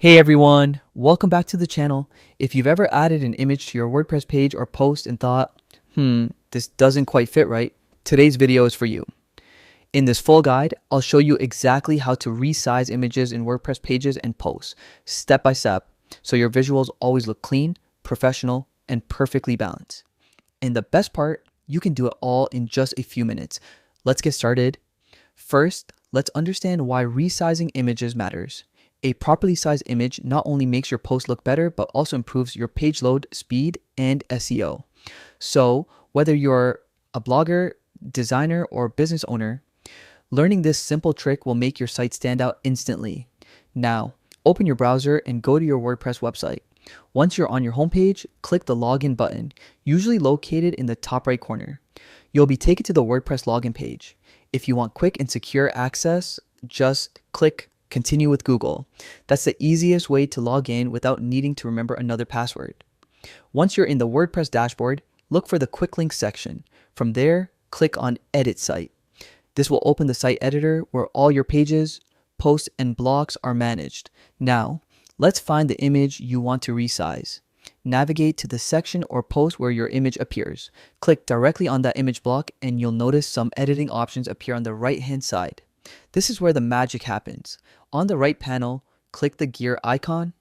Hey everyone, welcome back to the channel. If you've ever added an image to your WordPress page or post and thought, this doesn't quite fit right, today's video is for you. In this full guide, I'll show you exactly how to resize images in WordPress pages and posts, step by step, so your visuals always look clean, professional, and perfectly balanced. And the best part, you can do it all in just a few minutes. Let's get started. First, let's understand why resizing images matters. A properly sized image not only makes your post look better, but also improves your page load speed and SEO. So, whether you're a blogger, designer, or business owner, learning this simple trick will make your site stand out instantly. Now, open your browser and go to your WordPress website. Once you're on your homepage, click the login button, usually located in the top right corner. You'll be taken to the WordPress login page. If you want quick and secure access, just click Continue with Google. That's the easiest way to log in without needing to remember another password. Once you're in the WordPress dashboard, look for the Quick Links section. From there, click on Edit Site. This will open the site editor where all your pages, posts, and blocks are managed. Now, let's find the image you want to resize. Navigate to the section or post where your image appears. Click directly on that image block and you'll notice some editing options appear on the right-hand side. This is where the magic happens. On the right panel, click the gear icon.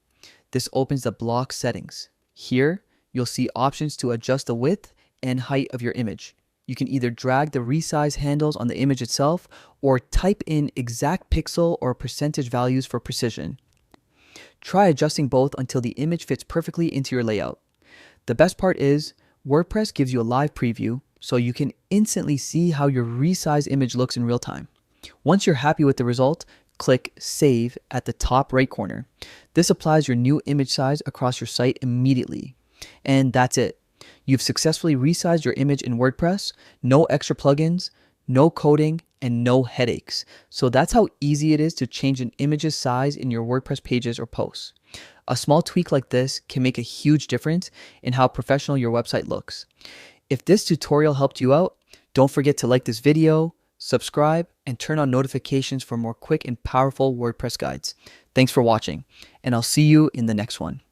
This opens the block settings. Here, you'll see options to adjust the width and height of your image. You can either drag the resize handles on the image itself or type in exact pixel or percentage values for precision. Try adjusting both until the image fits perfectly into your layout. The best part is, WordPress gives you a live preview, so you can instantly see how your resized image looks in real time. Once you're happy with the result, click Save at the top right corner. This applies your new image size across your site immediately. And that's it. You've successfully resized your image in WordPress, no extra plugins, no coding, and no headaches. So that's how easy it is to change an image's size in your WordPress pages or posts. A small tweak like this can make a huge difference in how professional your website looks. If this tutorial helped you out, don't forget to like this video, subscribe, and turn on notifications for more quick and powerful WordPress guides. Thanks for watching, and I'll see you in the next one.